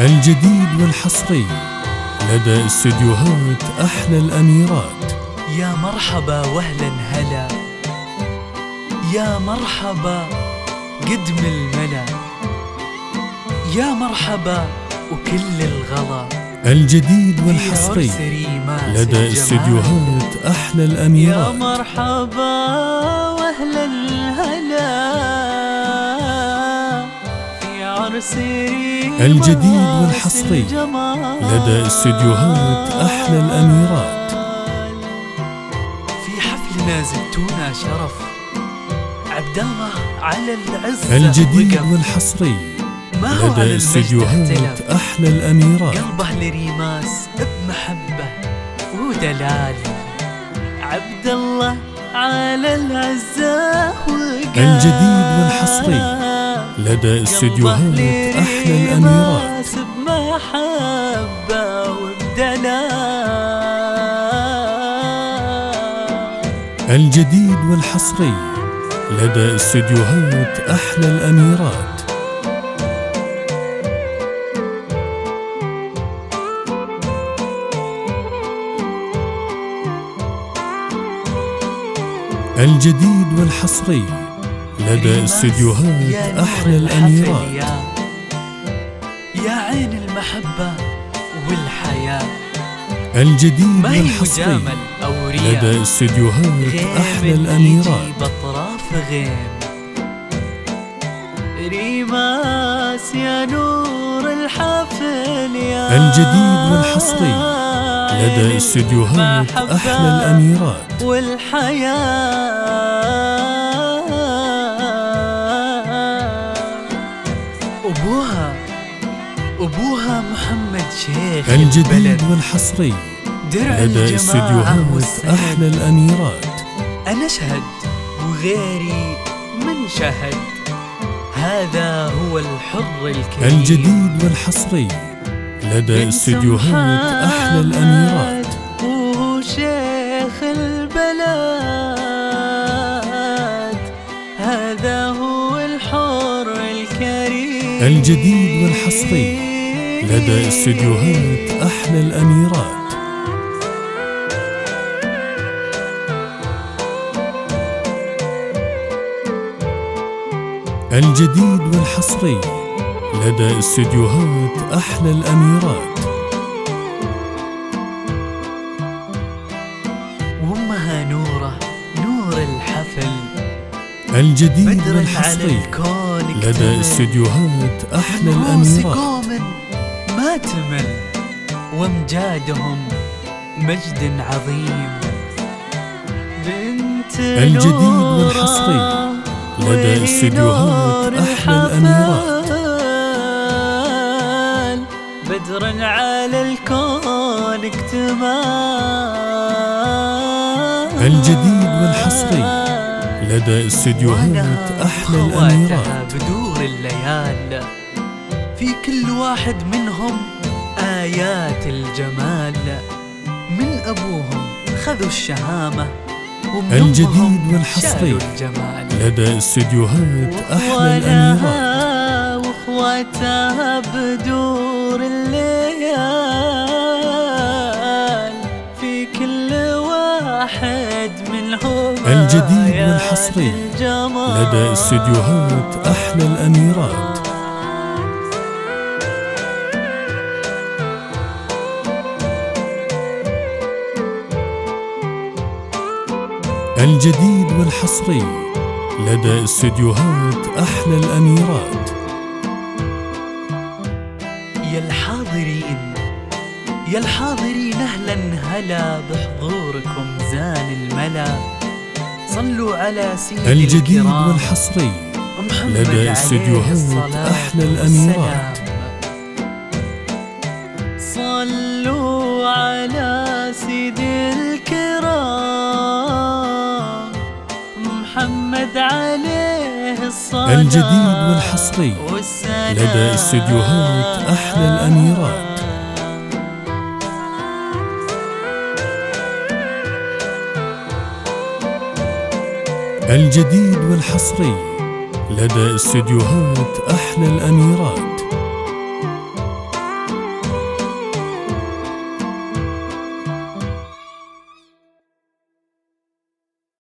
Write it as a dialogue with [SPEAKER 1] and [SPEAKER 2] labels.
[SPEAKER 1] الجديد والحصري لدى استديوهات أحلى الأميرات.
[SPEAKER 2] يا مرحبا واهلا هلا، يا مرحبا قدم الملا، يا مرحبا وكل الغلا.
[SPEAKER 1] الجديد والحصري لدى استديوهات أحلى الأميرات.
[SPEAKER 2] يا مرحبا واهلا هلا في عرس ريماس.
[SPEAKER 1] الجديد والحصري لدى استديوهات أحلى الأميرات.
[SPEAKER 2] في حفلنا زدتونا شرف، عبد الله على العزة.
[SPEAKER 1] الجديد والحصري لدى استديوهات أحلى الأميرات.
[SPEAKER 2] قلبه لريماس بمحبة ودلال، عبد الله على العزة وقال.
[SPEAKER 1] الجديد والحصري لدى استديوهات أحلى الأميرات.
[SPEAKER 2] بمحبة وبدلال.
[SPEAKER 1] الجديد والحصري لدى استديوهات أحلى الأميرات. الجديد والحصري لدى استديوهات أحلى الأميرات.
[SPEAKER 2] يا عين المحبة والحياة.
[SPEAKER 1] الجديد والحصري لدى استديوهات أحلى الأميرات.
[SPEAKER 2] بطراف غيم ريماس يا نور الحفل. يا
[SPEAKER 1] الجديد والحصري لدى استديوهات أحلى الأميرات.
[SPEAKER 2] والحياة أبوها محمد شيخ
[SPEAKER 1] الجديد والحصري لدى استديوهات أحلى الأميرات.
[SPEAKER 2] أنا أشهد وغيري من شهد، هذا هو الحر الكريم.
[SPEAKER 1] الجديد والحصري لدى استديوهات أحلى الأميرات.
[SPEAKER 2] وهو شيخ البلاد، هذا هو الحر الكريم.
[SPEAKER 1] الجديد والحصري لدى استديوهات أحلى الأميرات. الجديد والحصري لدى استديوهات أحلى الأميرات.
[SPEAKER 2] وأمها نوره نور الحفل.
[SPEAKER 1] الجديد والحصري لدى استديوهات أحلى الأميرات.
[SPEAKER 2] قوم ما تمل وامجادهم مجد عظيم. بنت
[SPEAKER 1] الجديد والحصري لدى استديوهات أحلى الأميرات.
[SPEAKER 2] بدر على الكون اكتمال.
[SPEAKER 1] الجديد والحصري لدى استديوهات أحلى الأميرات.
[SPEAKER 2] بدور الليال في كل واحد منهم آيات الجمال. من أبوهم خذوا الشهامة،
[SPEAKER 1] الجديد والحصري لدى استديوهات أحلى الأميرات.
[SPEAKER 2] وأخواتها بدور الليال في كل واحد منهم.
[SPEAKER 1] الجديد والحصري لدى استديوهات أحلى الأميرات. الجديد والحصري لدى استديوهات أحلى الأميرات.
[SPEAKER 2] يا الحاضرين أهلا هلا بحضوركم زان الملا. صلوا على سيد
[SPEAKER 1] الجديد
[SPEAKER 2] الكرام
[SPEAKER 1] والحصري لدى استديوهات أحلى الأميرات.
[SPEAKER 2] صلوا على سيد الكرام محمد عليه الصلاة.
[SPEAKER 1] الجديد والحصري لدى استديوهات أحلى الأميرات. الجديد والحصري لدى استديوهات أحلى الأميرات.